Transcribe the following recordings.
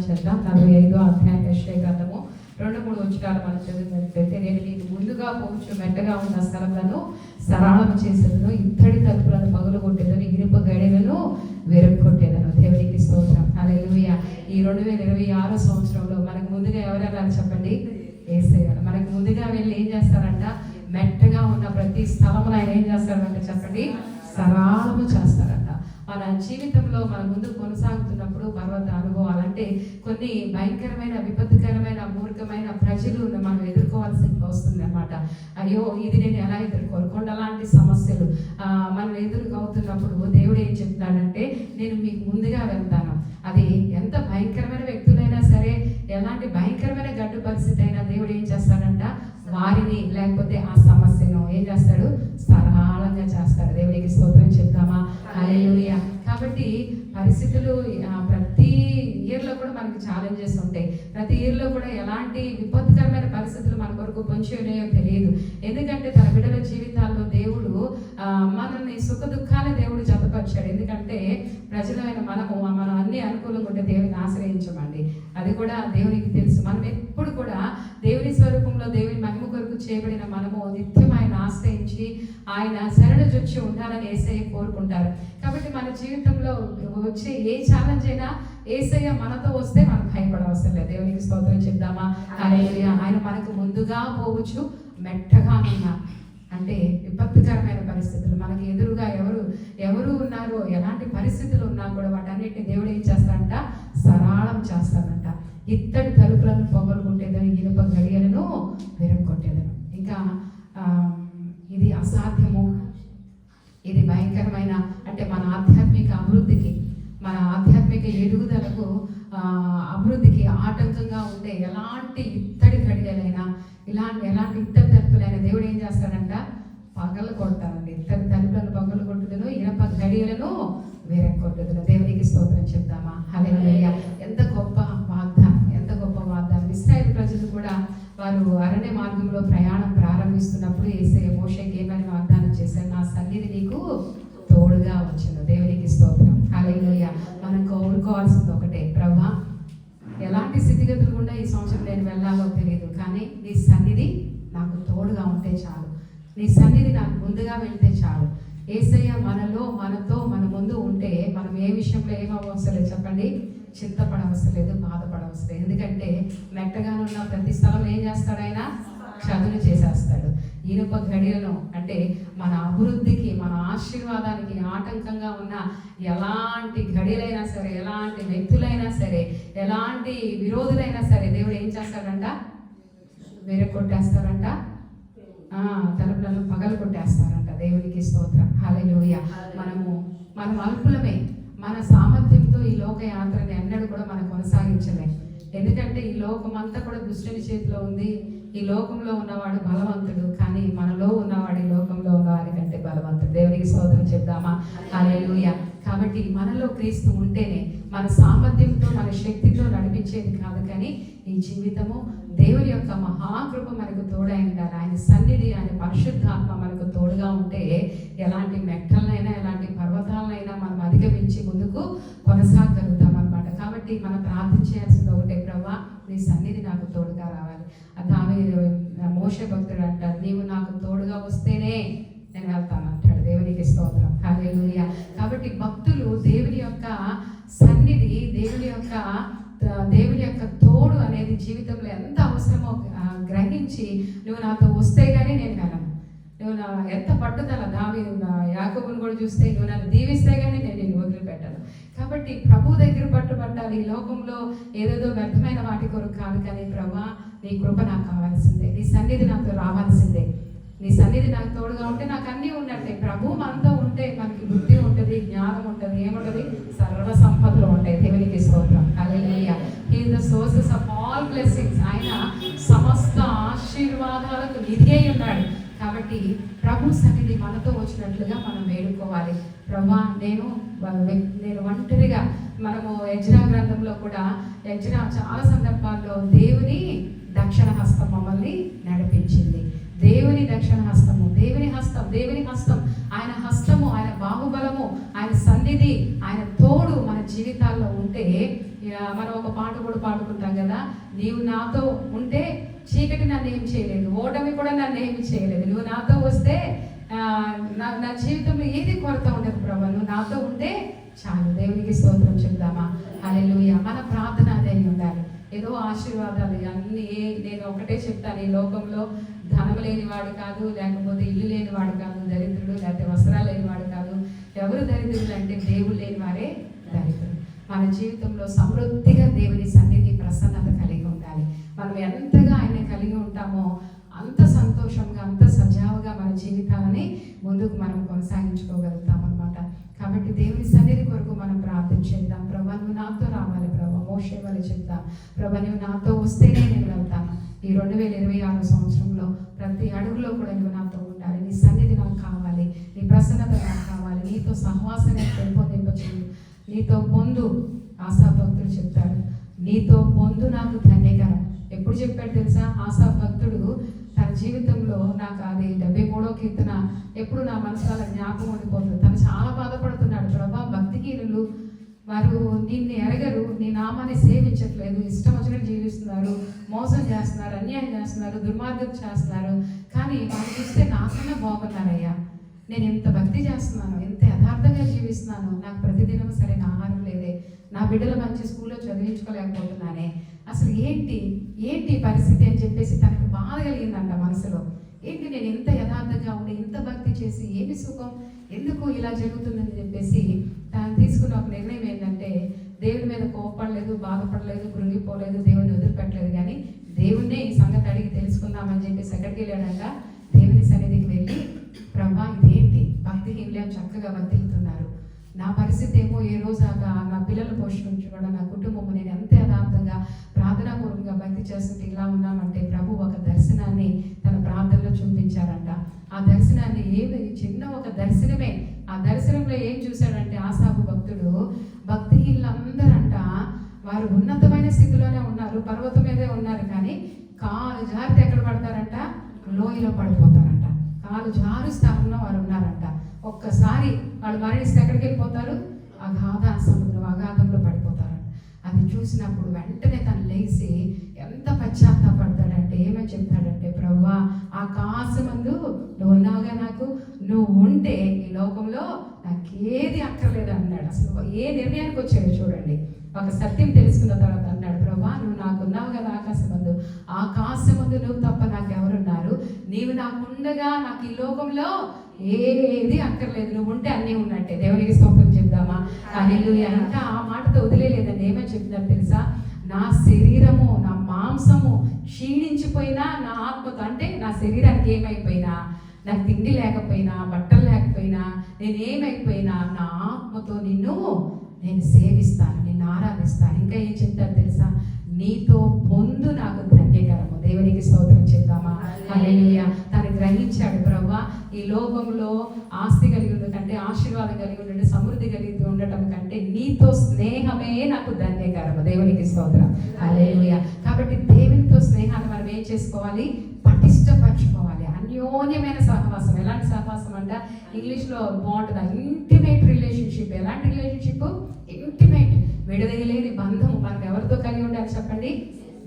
చేద్దాం. 45వ అధ్యాయం యెషయా గ్రంథము 2-3 వచనాలు మనం చదివినట్లయితే, నేను నీకు ముందుగా పోవచ్చు మెట్టగా ఉన్న స్థలములను సరళము చేసేదను, ఇత్తడి తలుపులను పగులగొట్టేదను, ఇనుప గడియలను విరగొట్టేదను. దేవునికి స్తోత్రం. హల్లెలూయా. ఈ 2026 సంవత్సరంలో మనకు ముందుగా ఎవరెలా చెప్పండి? యేసయ్య. మనకు ముందుగా వెళ్ళి ఏం చేస్తారంట? మెట్టగా ఉన్న ప్రతి స్థలమును ఆయన ఏం చేస్తారంట చెప్పండి? సరళము చేస్తారంట. మన జీవితంలో మన ముందు కొనసాగుతున్నప్పుడు పర్వత అనుభవాలంటే కొన్ని భయంకరమైన విపత్తుకరమైన మూర్ఖమైన ప్రజలు మనం ఎదుర్కోవాల్సి వస్తుంది అన్నమాట. అయ్యో ఇది నేను ఎలా ఎదుర్కోవాలి? కొండలాంటి సమస్యలు మనం ఎదుర్కొవుతున్నప్పుడు దేవుడు ఏం చెప్తున్నాడంటే, నేను మీకు ముందుగా వెళ్తాను. అది ఎంత భయంకరమైన వ్యక్తులైనా సరే, ఎలాంటి భయంకరమైన గడ్డు పరిస్థితి అయినా దేవుడు ఏం చేస్తాడంట? వారిని లేకపోతే ఆ సమస్యను ఏం చేస్తాడు? సరళంగా చేస్తాడు. దేవుడికి స్తోత్రం చెప్తామా? హల్లెలూయా. కాబట్టి పరిస్థితులు ప్రతి ఇయర్లో కూడా మనకి ఛాలెంజెస్ ఉంటాయి. ప్రతి ఇయర్లో కూడా ఎలాంటి విపత్కరమైన పరిస్థితులు మన కొరకు పొంచి ఉన్నాయో తెలియదు. ఎందుకంటే తన బిడ్డల జీవితాల్లో దేవుడు మనల్ని సుఖ దుఃఖాన్ని దేవుడు జతపరిచాడు. ఎందుకంటే ప్రజలైన మనం అన్ని అనుకూలంగా ఉంటే దేవుని ఆశ్రయించమండి. అది కూడా దేవునికి తెలుసు. మనం ఎప్పుడు కూడా దేవుని స్వరూపంలో దేవుని మహిమ కొరకు చేయబడిన మనము నిత్యం ఆయన ఆశ్రయించి ఆయన శరణు జొచ్చి ఉండాలని యేసయ్య కోరుకుంటారు. కాబట్టి మన జీవితంలో వచ్చే ఏ ఛాలెంజ్ అయినా యేసయ్య మనతో వస్తే మనం భయపడవసరం లేదు. దేవునికి స్తోత్రం చెప్దామా? హల్లెలూయా. ఆయన మనకు ముందుగా పోవచ్చు మెట్టగా ఉన్నా అంటే విపత్తుకరమైన పరిస్థితులు మనకి ఎదురుగా ఎవరు ఉన్నారో, ఎలాంటి పరిస్థితులు ఉన్నా కూడా వాటన్నిటిని దేవుడు ఏం చేస్తాడంట? సరళం చేస్తాడంట. ఇత్తడి తలుపులను పొగలుకొట్టేదని, ఇనుప గడియలను విరగొట్టేదను. ఇంకా ఇది అసాధ్యము, ఇది భయంకరమైన అంటే మన ఆధ్యాత్మిక అభివృద్ధికి, మన ఆధ్యాత్మిక ఎదుగుదలకు అభివృద్ధికి ఆటంకంగా ఉండే ఎలాంటి ఇత్తడి గడియలైనా, ఎలాంటి ఇత్తడి తలుపులైనా దేవుడు ఏం చేస్తాడంట? పగలు కొడతానండి. ఇత్తడి తలుపులను పగలు కొట్టుదును, ఇనప గడియలను విరగొట్టుదును. దేవునికి స్తోత్రం చెప్తామా? హల్లెలూయా. ఎంత గొప్ప వాగ్దానం, ఎంత గొప్ప వాగ్దానం. ఇశ్రాయేలు ప్రజలు కూడా వారు అరణ్య మార్గంలో ప్రయాణం ప్రారంభిస్తున్నప్పుడు యేసయ్య మోషేకి ఏమని వాగ్దానం చేశారు? నా సన్నిధి నీకు తోడుగా వచ్చును. దేవునికి స్తోత్రం. హల్లెలూయా. మనం కోరుకోవాల్సింది ఒకటే, ప్రభువా ఎలాంటి స్థితిగతులు కూడా ఈ సంవత్సరం నేను వెళ్ళాలో తెలియదు, కానీ నీ సన్నిధి నాకు తోడుగా ఉంటే చాలు, నీ సన్నిధి నాకు ముందుగా వెళ్తే చాలు. యేసయ్య మనతో మన ముందు ఉంటే మనం ఏ విషయంలో ఏమవసరం లేదు చెప్పండి? చింతపడవసరం లేదు, బాధపడవసరం లేదు. ఎందుకంటే మెట్టగానున్న ప్రతి స్థలం ఏం చేస్తాడు? ఆయన చదును చేసేస్తాడు. ఇనుప గడియలను అంటే మన అభివృద్ధికి, మన ఆశీర్వాదానికి ఆటంకంగా ఉన్న ఎలాంటి గడియలైనా సరే, ఎలాంటి వ్యక్తులైనా సరే, ఎలాంటి విరోధులైనా సరే దేవుడు ఏం చేస్తాడంట? విరగొట్టేస్తారంట. తలుపులను పగలు కొట్టేస్తారంట. దేవునికి స్తోత్రం. హల్లెలూయా. మనం అల్పులమే. మన సామర్థ్యంతో ఈ లోక యాత్రని ఎన్నడూ కూడా మనం కొనసాగించలేం. ఎందుకంటే ఈ లోకం అంతా కూడా దుష్టుని చేతిలో ఉంది. ఈ లోకంలో ఉన్నవాడు బలవంతుడు, కానీ మనలో ఉన్నవాడు ఈ లోకంలో ఉన్నవాడి కంటే బలవంతుడు. దేవునికి స్తోత్రం చెప్దామా? హల్లెలూయా. కాబట్టి మనలో క్రీస్తు ఉంటేనే మన సామర్థ్యంతో, మన శక్తితో నడిపించేది కాదు, కానీ ఈ జీవితము దేవుని యొక్క మహాకృప మనకు తోడై ఉండాలి. ఆయన సన్నిధి, ఆయన పరిశుద్ధాత్మ మనకు తోడుగా ఉంటే ఎలాంటి మెట్టలనైనా, ఎలాంటి పర్వతాలనైనా మనం అధిగమించి ముందుకు కొనసాగలుగుతాం అన్నమాట. కాబట్టి మనం ప్రార్థన చేయాల్సింది ఒకటే, ప్రభువా నీ సన్నిధి నాకు తోడుగా రావాలి. మోషే భక్తుడు అంటారు, నీవు నాకు తోడుగా వస్తేనే నేను వెళ్తాను అంటాడు. దేవునికి స్తోత్రం. హల్లెలూయా. కాబట్టి భక్తులు దేవుని యొక్క సన్నిధి, దేవుని యొక్క తోడు అనేది జీవితంలో ఎంత అవసరమో గ్రహించి, నువ్వు నాతో వస్తే కానీ నేను వెళ్ళను. నువ్వు ఎంత పట్టుదల యాకోబును కూడా చూస్తే, నువ్వు నన్ను దీవిస్తే కానీ నేను నిన్ను వదిలిపెట్టాను. కాబట్టి ప్రభు దగ్గర పట్టుబట్టాలి. ఈ లోకంలో ఏదేదో వ్యర్థమైన వాటి కొరకు కాదు, కానీ ప్రభువా నీ కృప నాకు కావాల్సిందే, నీ సన్నిధి నాతో రావాల్సిందే. నీ సన్నిధి నాకు తోడుగా ఉంటే నాకు అన్నీ ఉన్నట్టే. ప్రభు మనతో ఉంటే మనకి బుద్ధి ఉంటుంది, జ్ఞానం ఉంటుంది, ఏముంటుంది? సర్వ సంపదలు ఉంటాయి. దేవునికి స్తోత్రం. Hallelujah. He is the sources of all blessings. ఆయన సమస్త ఆశీర్వాదాలకు నిధి అయి ఉన్నాడు. కాబట్టి ప్రభు సన్నిధి మనతో వచ్చినట్లుగా మనం వేడుకోవాలి. ప్రభా నేను ఒంటరిగా, మనము యెజ్రా గ్రంథంలో కూడా యెజ్రా చాలా సందర్భాల్లో దేవుని దక్షిణ హస్తం మమ్మల్ని నడిపించింది. దేవుని దక్షిణ హస్తము, దేవుని హస్తం, ఆయన హస్తము, ఆయన బాహుబలము, ఆయన సన్నిధి, ఆయన తోడు మన జీవితాల్లో ఉంటే మనం ఒక పాట కూడా పాడుకుంటాం కదా, నీవు నాతో ఉంటే చీకటి నన్ను ఏం చేయలేదు, ఓటమి కూడా నన్ను ఏమి చేయలేదు, నువ్వు నాతో వస్తే నా జీవితంలో ఏది కొరత ఉండదు ప్రభా, నువ్వు నాతో ఉంటే చాలు. దేవునికి స్తోత్రం చెప్దామా? హల్లెలూయా. మన ప్రార్థన అదే ఉండాలి. ఏదో ఆశీర్వాదాలు అన్నీ నేను ఒకటే చెప్తాను, ఈ లోకంలో ధనం లేనివాడు కాదు, లేకపోతే ఇల్లు లేనివాడు కాదు దరిద్రుడు, లేకపోతే వస్త్రాలు లేనివాడు కాదు. ఎవరు దరిద్రుడు అంటే దేవుడు లేని వారే దరిద్రుడు. మన జీవితంలో సమృద్ధిగా దేవుని సన్నిధి ప్రసన్నత కలిగి ఉండాలి. మనం ఎంతగా ఆయన కలిగి ఉంటామో అంత సంతోషంగా, అంత సజావుగా మన జీవితాలని ముందుకు మనం కొనసాగించుకోగలుగుతాం అన్నమాట. కాబట్టి దేవుని సన్నిధి కొరకు మనం ప్రార్థన చేద్దాం. ప్రభా, నువ్వు నాతో రావాలి ప్రభా, మోషే వాళ్ళు చెప్తాం. ప్రభా, నువ్వు నాతో వస్తేనే నేను వెళ్తాను. ఈ 2026 సంవత్సరంలో ప్రతి అడుగులో కూడా నువ్వు నాతో ఉండాలి. నీ సన్నిధి నాకు కావాలి, నీ ప్రసన్నత నాకు కావాలి, నీతో సహవాసంగా పెంపొందింపచేయు, నీతో పొందు. ఆశాభక్తుడు చెప్తాడు, నీతో పొందు నాకు ధన్యకరం. ఎప్పుడు చెప్పాడు తెలుసా? ఆశాభక్తుడు తన జీవితంలో, నాకు అది 73వ కీర్తన ఎప్పుడు నా మనసులో జ్ఞాపకం ఉండిపోతుంది. తను చాలా బాధపడుతున్నాడు. ప్రభా, భక్తిహీనులు వారు నిన్ను ఎరగరు, నీ నామాన్ని సేవించట్లేదు, ఇష్టం వచ్చినట్టు జీవిస్తున్నారు, మోసం చేస్తున్నారు, అన్యాయం చేస్తున్నారు, దుర్మార్గం చేస్తున్నారు. కానీ వాళ్ళు చూస్తే నాకన్నా బాగున్నారయ్యా, నేను ఎంత భక్తి చేస్తున్నాను, ఎంత యథార్థంగా జీవిస్తున్నాను, నాకు ప్రతిదినం సరైన ఆహారం లేదే, నా బిడ్డలు మంచి స్కూల్లో చదివించుకోలేకపోతున్నానే, అసలు ఏంటి పరిస్థితి అని చెప్పేసి తనకు బాధ కలిగిందంట మనసులో. ఏంటి, నేను ఎంత యథార్థంగా ఉండి ఎంత భక్తి చేసి ఏమి సుఖం, ఎందుకు ఇలా జరుగుతుందని చెప్పేసి తను తీసుకున్న ఒక నిర్ణయం ఏంటంటే, దేవుని మీద కోపడలేదు, బాధపడలేదు, కృంగిపోలేదు, దేవుని వదిలిపెట్టలేదు. కానీ దేవుణ్ణే ఈ సంగతి అడిగి తెలుసుకుందామని చెప్పేసి ఎక్కడికి వెళ్ళాడంట? దేవుని సన్నిధికి వెళ్ళి, ప్రభా, ఇదేంటి, భక్తిహీనులు చక్కగా వర్తిల్తున్నారు, నా పరిస్థితి ఏమో ఏ రోజాగా నా పిల్లలు పోషించుకోవడం, నా కుటుంబము, నేను ఎంత యథార్థంగా ప్రార్థనాపూర్వకంగా భక్తి చేస్తుంటే ఇలా ఉన్నామంటే ప్రభు ఒక దర్శనాన్ని తన ప్రార్థనలో చూపించారంట. ఆ దర్శనాన్ని చిన్న ఒక దర్శనమే, ఆ దర్శనంలో ఏం చూశాడంటే, ఆసాపు భక్తుడు భక్తిహీనులందరంట వారు ఉన్నతమైన స్థితిలోనే ఉన్నారు, పర్వతం మీదే ఉన్నారు, కానీ కాలు జారితే ఎక్కడ పడతారంట? లోయలో పడిపోతారంట. కాలు జారు స్థానంలో వారు ఉన్నారంట. ఒక్కసారి వాళ్ళు మరణిస్తే ఎక్కడికి వెళ్ళిపోతారు? అగాధంలో పడిపోతారంట. అది చూసినప్పుడు వెంటనే తను లేచి ఎంత పశ్చాత్తాపడతాడంటే, ఏమని చెప్తాడంటే, ప్రభువా, ఆకాశమందు నువ్వు ఉన్నావుగా, నాకు నువ్వు ఉంటే ఈ లోకంలో నాకేది అక్కర్లేదు అన్నాడు. అసలు ఏ నిర్ణయానికి వచ్చాడో చూడండి. ఒక సత్యం తెలుసుకున్న తర్వాత అన్నాడు, ప్రభువా, నువ్వు నాకున్నావు కదా ఆకాశమందు నువ్వు తప్ప నాకెవరున్నారు, నీవు నాకుండగా నాకు ఈ లోకంలో ఏది అక్కర్లేదు, నువ్వు ఉంటే అన్నీ ఉన్నట్టే. దేవునికి స్తోత్రం చెప్దామా? హల్లెలూయా. ఇంకా ఆ మాటతో వదిలేలేదండి. ఏమని చెప్తున్నారు తెలుసా? నా శరీరము, నా మాంసము క్షీణించిపోయినా నా ఆత్మతో, అంటే నా శరీరానికి ఏమైపోయినా, నాకు తిండి లేకపోయినా, బట్టలు లేకపోయినా, నేనేమైపోయినా నా ఆత్మతో నేను సేవిస్తాను, నిన్ను ఆరాధిస్తాను. ఇంకా ఏం చెప్తారు తెలుసా? నీతో పొందు నాకు ధన్యకరము. దేవునికి స్తోత్రం చెప్దామా? హల్లెలూయా. తను గ్రహించాడు, ప్రభువా, ఈ లోకంలో ఆస్తి కలిగి ఉండటం కంటే, ఆశీర్వాదం కలిగి ఉండటం, సమృద్ధి కలిగి ఉండటం కంటే నీతో స్నేహమే నాకు ధన్యకరము. దేవునికి స్తోత్రం. హల్లెలూయా. కాబట్టి దేవునితో స్నేహాన్ని మనం ఏం చేసుకోవాలి? పటిష్టపరచుకోవాలి. అన్యోన్యమైన సహవాసం. ఎలాంటి సహవాసం అంటే ఇంగ్లీష్లో బాగుంటుంది, ఇంటిమేట్ రిలేషన్షిప్. ఎలాంటి రిలేషన్షిప్? ఇంటిమేట్, విడదీయలేని బంధము. మనం ఎవరితో కలిగి ఉండాలి చెప్పండి?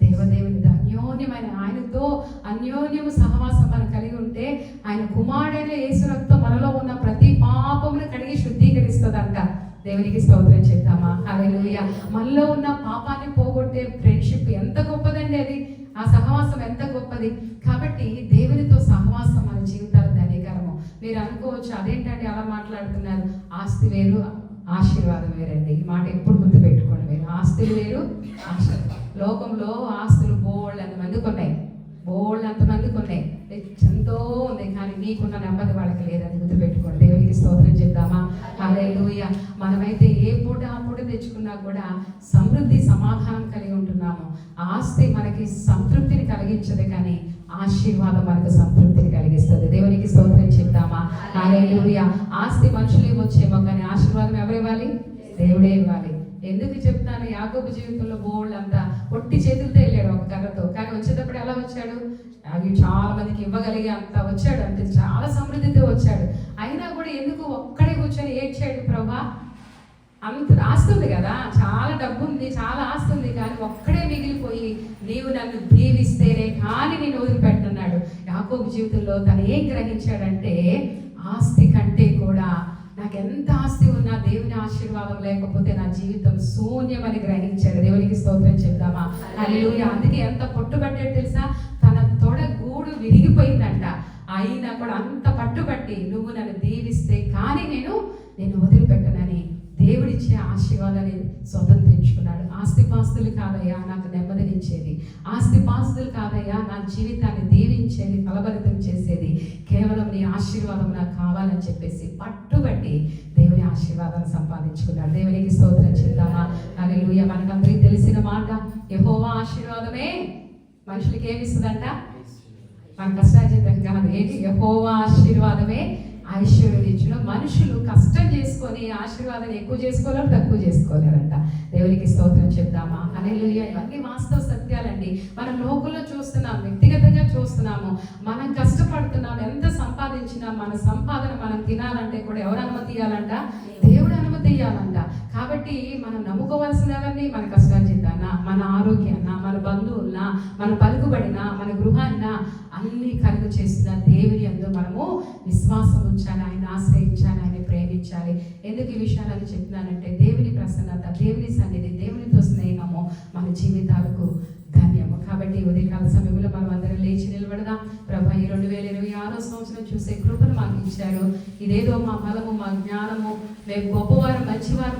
దేవదేవునితో అన్యోన్యమైన, ఆయనతో అన్యోన్యము సహవాసం మనం కలిగి ఉంటే ఆయన కుమారుడైన యేసు రక్తం మనలో ఉన్న ప్రతి పాపమును కడిగి శుద్ధీకరిస్తుందంట. దేవునికి స్తోత్రం చెప్తామా? హల్లెలూయా. మనలో ఉన్న పాపాన్ని పోగొట్టే ఫ్రెండ్షిప్ ఎంత గొప్పదండి అది, ఆ సహవాసం ఎంత గొప్పది. కాబట్టి దేవునితో సహవాసం మన జీవితాలు ధన్యకరము. మీరు అనుకోవచ్చు, అదేంటంటే అలా మాట్లాడుతున్నారు, ఆస్తి వేరు ఆశీర్వాదం వేరండి. ఈ మాట ఎప్పుడు గుర్తు పెట్టుకోండి మీరు. ఆస్తులు వేరు, ఆశీర్వాదం. లోకంలో ఆస్తులు బోల్డ్ అంతమందికి ఉన్నాయి, బోల్డ్ అంతమందికి ఉన్నాయి, ఎంతో ఉంది, కానీ నీకున్న నెమ్మది వాళ్ళకి లేదు. అది గుర్తుపెట్టుకోండి. దేవునికి స్తోత్రం చెప్దామా? హల్లెలూయా. మనమైతే ఏ పూట ఆ పూట తెచ్చుకున్నా కూడా సమృద్ధి, సమాధానం కలిగి ఉంటున్నాము. ఆస్తి మనకి సంతృప్తిని కలిగించదు, కానీ ఆశీర్వాదం మనకు సంతృప్తిని కలిగిస్తుంది. దేవునికి స్తోత్రం చెప్దామా? హల్లెలూయా. ఆస్తి మనుషులు ఇవ్వచ్చేమో, కానీ ఆశీర్వాదం ఎవరు ఇవ్వాలి? దేవుడే ఇవ్వాలి. ఎందుకు చెప్తాను? యాకోబు జీవితంలో బోల్డ్ అంతా పొట్టి చేతులతో వెళ్ళాడు ఒక కర్రతో, కానీ వచ్చేటప్పుడు ఎలా వచ్చాడు? అవి చాలా మందికి ఇవ్వగలిగే అంత వచ్చాడు, అంటే చాలా సమృద్ధితో వచ్చాడు. అయినా కూడా ఎందుకు ఒక్కడే కూర్చొని ఏడ్చాడు? ప్రభా, అంత ఆస్తి ఉంది కదా, చాలా డబ్బు ఉంది, చాలా ఆస్తి ఉంది, కానీ ఒక్కడే మిగిలిపోయి నీవు నన్ను దీవిస్తేనే కానీ నేను వదిలిపెట్టన్నాడు. యాకోబు జీవితంలో తను ఏం గ్రహించాడంటే, ఆస్తి కంటే కూడా నాకు ఎంత ఆస్తి ఉన్నా దేవుని ఆశీర్వాదం లేకపోతే నా జీవితం శూన్యమని గ్రహించాడు. దేవునికి స్తోత్రం చెప్దామా? హల్లెలూయా. అందుకే ఎంత పట్టుబట్టాడు తెలుసా? తన తొడ గూడు విరిగిపోయిందంట, అయినా కూడా అంత పట్టుబట్టి నువ్వు నన్ను దీవిస్తే కానీ నేను వదిలిపెట్టనని దేవుడిచ్చే ఆశీర్వాదాన్ని స్వతంత్రించుకున్నాడు. ఆస్తిపాస్తులు కాదయ్యా నాకు నెమ్మదినిచ్చేది, ఆస్తిపాస్తులు కాదయ్యా నా జీవితాన్ని దీవించేది, ఫలభరితం చేసేది, కేవలం నీ ఆశీర్వాదం నాకు కావాలని చెప్పేసి పట్టుబట్టి దేవుని ఆశీర్వాదాన్ని సంపాదించుకున్నాడు. దేవునికి స్తోత్రం చెప్దామా? హల్లెలూయా. మనకందరికీ తెలిసిన మాట, యెహోవా ఆశీర్వాదమే మనుషులకి ఏమిస్తుందంట? మన కష్టార్జితం కాదు, ఏంటి? యెహోవా ఆశీర్వాదమే ఐశ్వర్యం. మనుషులు కష్టం చేసుకొని ఆశీర్వాదాన్ని ఎక్కువ చేసుకోలేరు, తక్కువ చేసుకోలేరంట. దేవునికి స్తోత్రం చెప్దామా? హల్లెలూయా. ఇవన్నీ వాస్తవ సత్యాలండి. మనం లోకంలో చూస్తున్నాం, వ్యక్తిగతంగా చూస్తున్నాము, మనం కష్టపడుతున్నాం, ఎంత సంపాదించినా మన సంపాదన మనం తినాలంటే కూడా ఎవరు అనుమతి ఇవ్వాలంట? దేవుడు అనుమతి ఇవ్వాలంట. కాబట్టి మనం నమ్ముకోవాల్సినవన్నీ మన కష్టార్జితాన్న, మన ఆరోగ్యాన్న, మన బంధువులన, మన పలుకుబడిన, మన గృహాన్న అన్ని కలుగు చేసిన దేవుని యందు మనము విశ్వాసం ఉంచాలి, ఆయన ఆశ్రయించాలి, ఆయన ప్రేమించాలి. ఎందుకు ఈ విషయాలను చెప్తున్నానంటే, దేవుని ప్రసన్నత, దేవుని సన్నిధి, దేవునితో స్నేహము మన జీవితాలకు ధన్యము. కాబట్టి ఉదయకాల సమయంలో మనం అందరం లేచి నిలబడదాం. ప్రభా, ఈ 2026 సంవత్సరం చూసే కృపను మాకు ఇచ్చారు. ఇదేదో మా బలము, మా జ్ఞానము, మేము గొప్పవారు, మంచివారు